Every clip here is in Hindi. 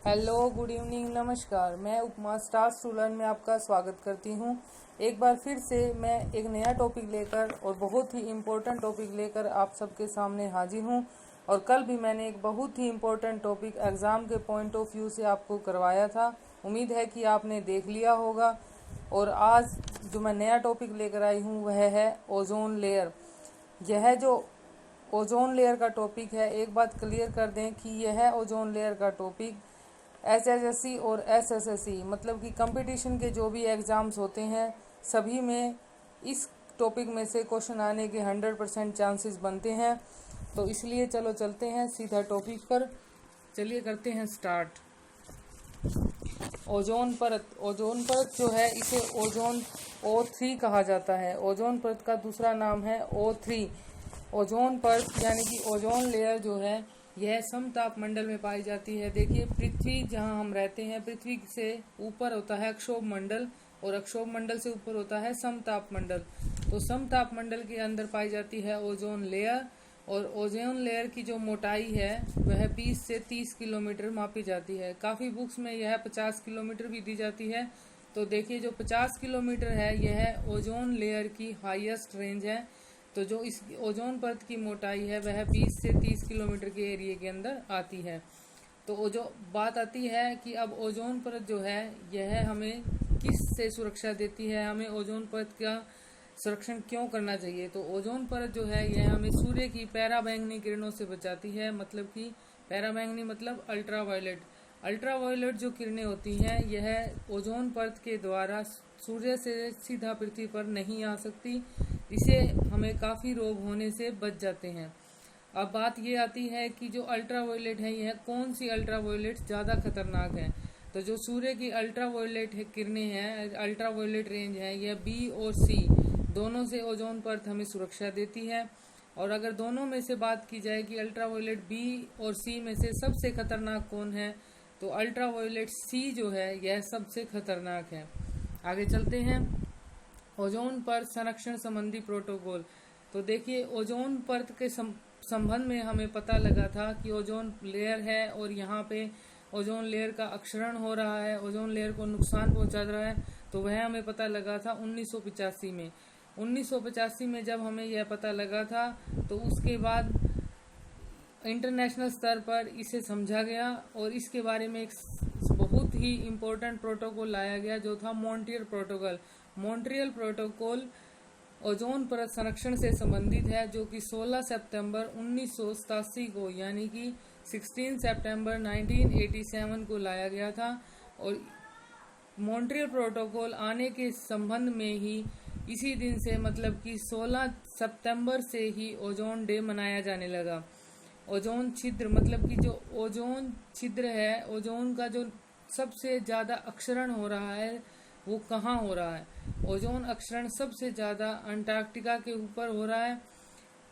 हेलो, गुड इवनिंग, नमस्कार। मैं उपमा स्टार स्टूडेंट में आपका स्वागत करती हूँ। एक बार फिर से मैं एक नया टॉपिक लेकर और बहुत ही इम्पोर्टेंट टॉपिक लेकर आप सबके सामने हाजिर हूँ। और कल भी मैंने एक बहुत ही इम्पोर्टेंट टॉपिक एग्ज़ाम के पॉइंट ऑफ व्यू से आपको करवाया था। उम्मीद है कि आपने देख लिया होगा। और आज जो मैं नया टॉपिक लेकर आई हूँ वह है ओजोन लेयर। यह जो ओजोन लेयर का टॉपिक है, एक बात क्लियर कर दें कि यह ओजोन लेयर का टॉपिक HSSC और SSSC मतलब कि कंपटीशन के जो भी एग्ज़ाम्स होते हैं सभी में इस टॉपिक में से क्वेश्चन आने के 100% चांसेस बनते हैं। तो इसलिए चलो चलते हैं सीधा टॉपिक पर। चलिए करते हैं स्टार्ट। ओजोन परत जो है इसे ओजोन O3 कहा जाता है। ओजोन परत का दूसरा नाम है O3। ओजोन परत यानी कि ओजोन लेयर जो है यह समतापमंडल में पाई जाती है। देखिए, पृथ्वी जहां हम रहते हैं, पृथ्वी से ऊपर होता है अक्षोभ मंडल और अक्षोभ मंडल से ऊपर होता है समतापमंडल। तो समतापमंडल के अंदर पाई जाती है ओजोन लेयर। और ओजोन लेयर की जो मोटाई है वह 20 से 30 किलोमीटर मापी जाती है। काफ़ी बुक्स में यह 50 किलोमीटर भी दी जाती है। तो देखिए, जो 50 किलोमीटर है यह ओजोन लेयर की हाईएस्ट रेंज है। तो जो इस ओजोन परत की मोटाई है वह 20 से 30 किलोमीटर के एरिया के अंदर आती है। तो जो बात आती है कि अब ओजोन परत जो है यह हमें किस से सुरक्षा देती है, हमें ओजोन परत का संरक्षण क्यों करना चाहिए। तो ओजोन परत जो है यह हमें सूर्य की पराबैंगनी किरणों से बचाती है। मतलब कि पराबैंगनी मतलब अल्ट्रावायलेट जो किरणें होती हैं यह ओजोन परत के द्वारा सूर्य से सीधा पृथ्वी पर नहीं आ सकती। इसे हमें काफ़ी रोग होने से बच जाते हैं। अब बात ये आती है कि जो अल्ट्रावायलेट है यह कौन सी अल्ट्रावायलेट ज़्यादा खतरनाक है। तो जो सूर्य की अल्ट्रावायलेट किरणें हैं, अल्ट्रावायलेट रेंज है, यह B और C दोनों से ओजोन परत हमें सुरक्षा देती है। और अगर दोनों में से बात की जाए कि अल्ट्रावायलेट B और C में से सबसे खतरनाक कौन है, तो अल्ट्रावायलेट C जो है यह सबसे खतरनाक है। आगे चलते हैं। ओजोन परत संरक्षण संबंधी प्रोटोकॉल। तो देखिए, ओजोन परत के संबंध में हमें पता लगा था कि ओजोन लेयर है और यहाँ पे ओजोन लेयर का अक्षरण हो रहा है, ओजोन लेयर को नुकसान पहुंचा रहा है। तो वह हमें पता लगा था 1985 में। 1985 में जब हमें यह पता लगा था तो उसके बाद इंटरनेशनल स्तर पर इसे समझा गया और इसके बारे में एक बहुत ही इम्पोर्टेंट प्रोटोकॉल लाया गया जो था मॉन्ट्रियल प्रोटोकॉल ओजोन परत संरक्षण से संबंधित है, जो कि 16 सितंबर 1987 को यानी कि 16 सितंबर 1987 को लाया गया था। और मॉन्ट्रियल प्रोटोकॉल आने के संबंध में ही इसी दिन से मतलब कि 16 सितंबर से ही ओजोन डे मनाया जाने लगा। ओजोन छिद्र मतलब कि जो ओजोन छिद्र है, ओजोन का जो सबसे ज़्यादा अक्षरण हो रहा है वो कहाँ हो रहा है। ओजोन अक्षरण सबसे ज़्यादा अंटार्कटिका के ऊपर हो रहा है।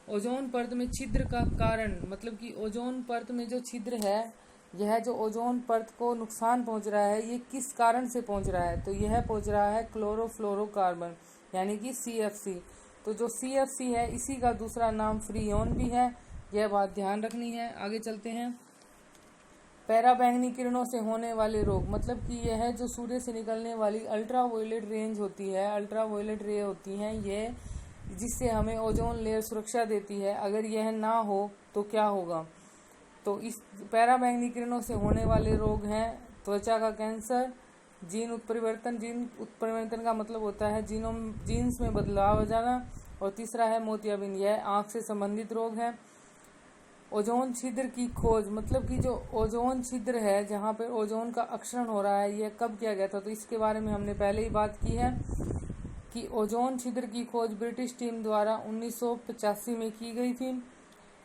ओजोन परत में छिद्र का कारण मतलब कि ओजोन परत में जो छिद्र है, यह जो ओजोन परत को नुकसान पहुंच रहा है ये किस कारण से पहुंच रहा है। तो यह पहुंच रहा है क्लोरोफ्लोरोकार्बन यानी कि CFC। तो जो CFC है इसी का दूसरा नाम फ्रीऑन भी है, यह बात ध्यान रखनी है। आगे चलते हैं। पराबैंगनी किरणों से होने वाले रोग मतलब कि यह जो सूर्य से निकलने वाली अल्ट्रावायलेट रेंज होती है, अल्ट्रावायलेट रे होती हैं ये, जिससे हमें ओजोन लेयर सुरक्षा देती है। अगर यह ना हो तो क्या होगा। तो इस पराबैंगनी किरणों से होने वाले रोग हैं त्वचा का कैंसर, जीन उत्परिवर्तन का मतलब होता है जीन्स में बदलाव हो जाना। और तीसरा है मोतियाबिंद, यह आँख से संबंधित रोग है। ओजोन छिद्र की खोज मतलब कि जो ओजोन छिद्र है जहाँ पर ओजोन का अक्षरण हो रहा है यह कब किया गया था। तो इसके बारे में हमने पहले ही बात की है कि ओजोन छिद्र की खोज ब्रिटिश टीम द्वारा 1985 में की गई थी।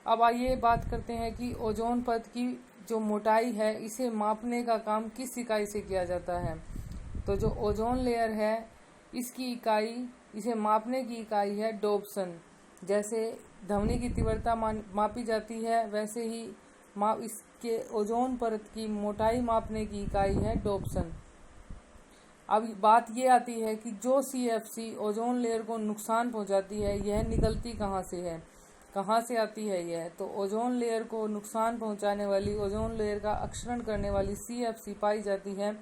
अब आइए बात करते हैं कि ओजोन परत की जो मोटाई है इसे मापने का काम किस इकाई से किया जाता है। तो जो ओजोन लेयर है इसकी इकाई, इसे मापने की इकाई है डोप्सन। जैसे ध्वनि की तीव्रता मापी जाती है वैसे ही इसके ओजोन परत की मोटाई मापने की इकाई है डोप्सन। अब बात ये आती है कि जो CFC ओजोन लेयर को नुकसान पहुंचाती है यह निकलती कहाँ से है। कहाँ से आती है यह? तो ओजोन लेयर को नुकसान पहुंचाने वाली, ओजोन लेयर का अक्षरण करने वाली CFC पाई जाती है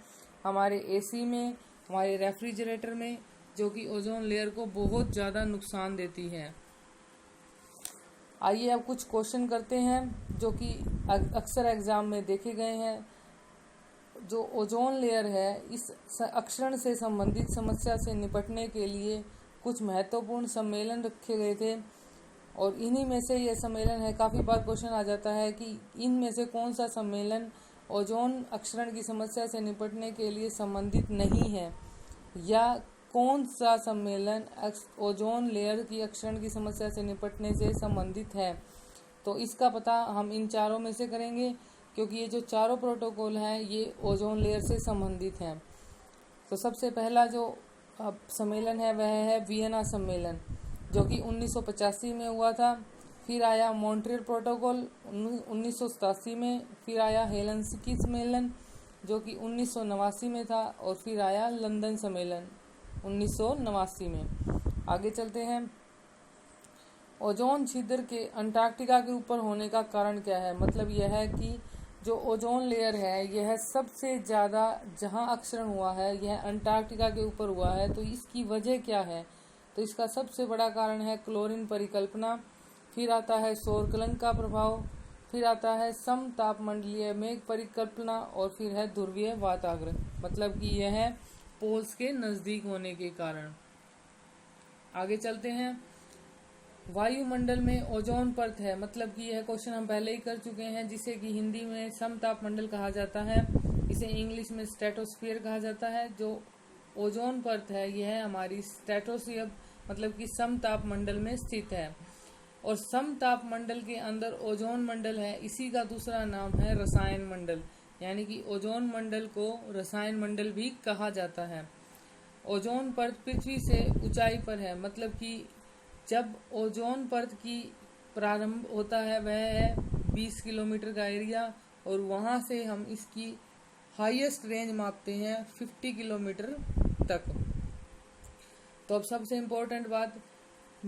हमारे AC में, हमारे रेफ्रिजरेटर में, जो कि ओजोन लेयर को बहुत ज़्यादा नुकसान देती है। आइए अब कुछ क्वेश्चन करते हैं जो कि अक्सर एग्जाम में देखे गए हैं। जो ओजोन लेयर है, इस अक्षरण से संबंधित समस्या से निपटने के लिए कुछ महत्वपूर्ण सम्मेलन रखे गए थे और इन्हीं में से यह सम्मेलन है। काफ़ी बार क्वेश्चन आ जाता है कि इनमें से कौन सा सम्मेलन ओजोन अक्षरण की समस्या से निपटने के लिए संबंधित नहीं है, या कौन सा सम्मेलन ओजोन लेयर की अक्षरण की समस्या से निपटने से संबंधित है। तो इसका पता हम इन चारों में से करेंगे, क्योंकि ये जो चारों प्रोटोकॉल हैं ये ओजोन लेयर से संबंधित हैं। तो सबसे पहला जो सम्मेलन है वह है वियना सम्मेलन, जो कि 1985 में हुआ था। फिर आया मॉन्ट्रियल प्रोटोकॉल 1987 में, फिर आया हेलसिंकी सम्मेलन जो कि 1989 में था, और फिर आया लंदन सम्मेलन 1989 में। आगे चलते हैं। ओजोन छिद्र के अंटार्कटिका के ऊपर होने का कारण क्या है? मतलब यह है कि जो ओजोन लेयर है यह सबसे ज़्यादा जहां अक्षरण हुआ है यह अंटार्कटिका के ऊपर हुआ है। तो इसकी वजह क्या है? तो इसका सबसे बड़ा कारण है क्लोरीन परिकल्पना, फिर आता है सौर कलंक का प्रभाव, फिर आता है समतापमंडलीय मेघ परिकल्पना, और फिर है ध्रुवीय वातावरण, मतलब कि यह है पोल्स के नज़दीक होने के कारण। आगे चलते हैं। वायुमंडल में ओजोन परत है, मतलब कि यह क्वेश्चन हम पहले ही कर चुके हैं, जिसे कि हिंदी में समतापमंडल कहा जाता है, इसे इंग्लिश में स्ट्रेटोस्फीयर कहा जाता है। जो ओजोन परत है यह हमारी स्ट्रेटोस्फीयर मतलब कि समतापमंडल में स्थित है, और समतापमंडल के अंदर ओजोन मंडल है, इसी का दूसरा नाम है रसायन मंडल, यानी कि ओजोन मंडल को रसायन मंडल भी कहा जाता है। ओजोन परत पृथ्वी से ऊंचाई पर है, मतलब कि जब ओजोन परत की प्रारंभ होता है वह है 20 किलोमीटर का एरिया, और वहाँ से हम इसकी हाईएस्ट रेंज मापते हैं 50 किलोमीटर तक। तो अब सबसे इम्पोर्टेंट बात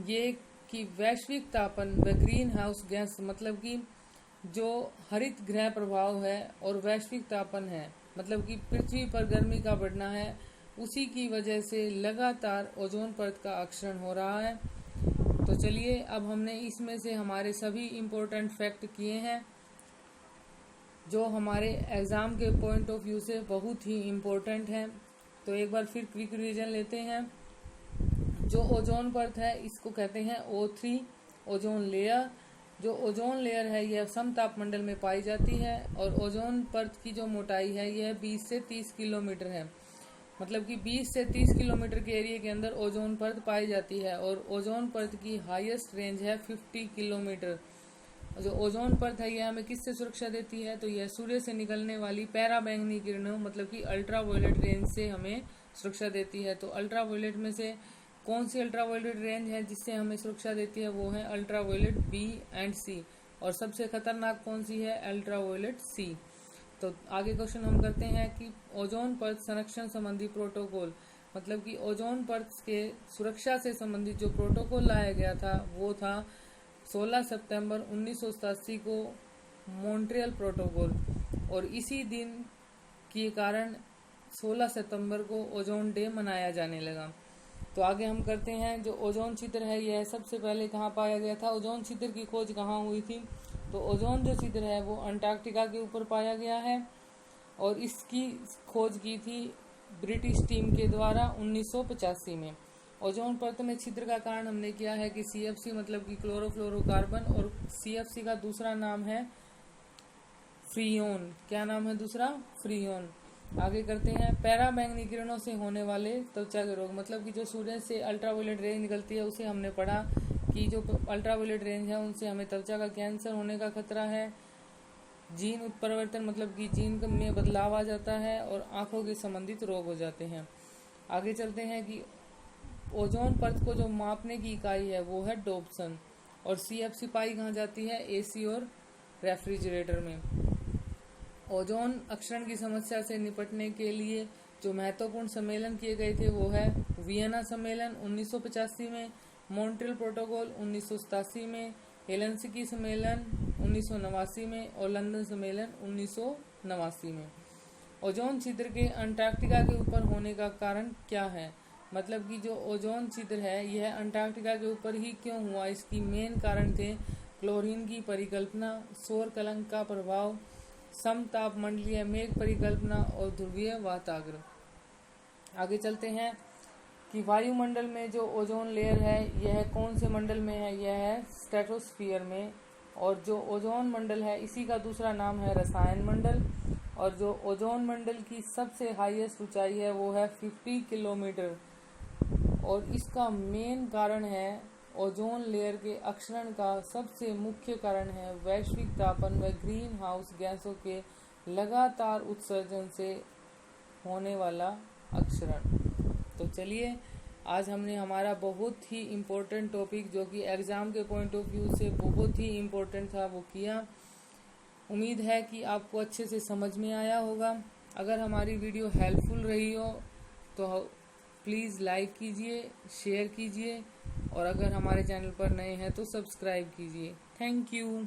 ये कि वैश्विक तापन व ग्रीन हाउस गैस, मतलब कि जो हरित गृह प्रभाव है और वैश्विक तापन है, मतलब कि पृथ्वी पर गर्मी का बढ़ना है, उसी की वजह से लगातार ओजोन परत का अक्षरण हो रहा है। तो चलिए अब हमने इसमें से हमारे सभी इम्पोर्टेंट फैक्ट किए हैं जो हमारे एग्ज़ाम के पॉइंट ऑफ व्यू से बहुत ही इम्पोर्टेंट हैं। तो एक बार फिर क्विक रिवीजन लेते हैं। जो ओजोन परत है इसको कहते हैं O3 ओजोन लेयर। जो ओजोन लेयर है यह समतापमंडल में पाई जाती है, और ओजोन परत की जो मोटाई है यह 20 से 30 किलोमीटर है, मतलब कि 20 से 30 किलोमीटर के एरिया के अंदर ओजोन परत पाई जाती है, और ओजोन परत की हाईएस्ट रेंज है 50 किलोमीटर। जो ओजोन परत है यह हमें किससे सुरक्षा देती है? तो यह सूर्य से निकलने वाली पैराबैंगनी किरणों मतलब कि अल्ट्रावायलेट रेंज से हमें सुरक्षा देती है। तो अल्ट्रावायलेट में से कौन सी अल्ट्रावायलेट रेंज है जिससे हमें सुरक्षा देती है? वो है अल्ट्रावायलेट B एंड C, और सबसे खतरनाक कौन सी है? Ultraviolet C। तो आगे क्वेश्चन हम करते हैं कि ओजोन परत संरक्षण संबंधी प्रोटोकॉल, मतलब कि ओजोन परत के सुरक्षा से संबंधित जो प्रोटोकॉल लाया गया था वो था 16 सितंबर 1987 को मॉन्ट्रियल प्रोटोकॉल, और इसी दिन के कारण 16 सितंबर को ओजोन डे मनाया जाने लगा। तो आगे हम करते हैं। जो ओजोन छिद्र है यह सबसे पहले कहाँ पाया गया था? ओजोन छिद्र की खोज कहाँ हुई थी? तो ओजोन जो छिद्र है वो अंटार्कटिका के ऊपर पाया गया है, और इसकी खोज की थी ब्रिटिश टीम के द्वारा 1985 में। ओजोन परत में छिद्र का कारण हमने किया है कि CFC मतलब कि क्लोरोफ्लोरोकार्बन, और CFC का दूसरा नाम है फ्रीओन। क्या नाम है दूसरा? फ्रीओन। आगे करते हैं। पैराबैंगनी किरणों से होने वाले त्वचा के रोग, मतलब कि जो सूर्य से अल्ट्रावायलेट रेंज निकलती है उसे हमने पढ़ा कि जो अल्ट्रावायलेट रेंज है उनसे हमें त्वचा का कैंसर होने का खतरा है। जीन उत्परिवर्तन मतलब कि जीन में बदलाव आ जाता है और आंखों के संबंधित रोग हो जाते हैं। आगे चलते हैं कि ओजोन परत को जो मापने की इकाई है वो है डोप्सन, और CFC पाई कहाँ जाती है? AC और रेफ्रिजरेटर में। ओजोन अक्षरण की समस्या से निपटने के लिए जो महत्वपूर्ण सम्मेलन किए गए थे वो है वियना सम्मेलन 1985 में, मॉन्ट्रियल प्रोटोकॉल 1987 में, हेलसिंकी सम्मेलन 1989 में और लंदन सम्मेलन 1989 में। ओजोन छिद्र के अंटार्कटिका के ऊपर होने का कारण क्या है? मतलब कि जो ओजोन छिद्र है यह अंटार्कटिका के ऊपर ही क्यों हुआ, इसकी मेन कारण थे क्लोरीन की परिकल्पना, सौर कलंक का प्रभाव, समतापमंडलीय मेघ परिकल्पना और ध्रुवीय वाताग्र। आगे चलते हैं कि वायुमंडल में जो ओजोन लेयर है यह कौन से मंडल में है? यह है स्ट्रेटोस्फीयर में। और जो ओजोन मंडल है इसी का दूसरा नाम है रसायन मंडल। और जो ओजोन मंडल की सबसे हाईएस्ट ऊंचाई है वो है 50 किलोमीटर। और इसका मेन कारण है ओजोन लेयर के अक्षरण का सबसे मुख्य कारण है वैश्विक तापन व ग्रीन हाउस गैसों के लगातार उत्सर्जन से होने वाला अक्षरण। तो चलिए, आज हमने हमारा बहुत ही इम्पोर्टेंट टॉपिक जो कि एग्ज़ाम के पॉइंट ऑफ व्यू से बहुत ही इम्पोर्टेंट था वो किया। उम्मीद है कि आपको अच्छे से समझ में आया होगा। अगर हमारी वीडियो हेल्पफुल रही हो तो प्लीज़ लाइक कीजिए, शेयर कीजिए और अगर हमारे चैनल पर नए हैं तो सब्सक्राइब कीजिए। Thank you.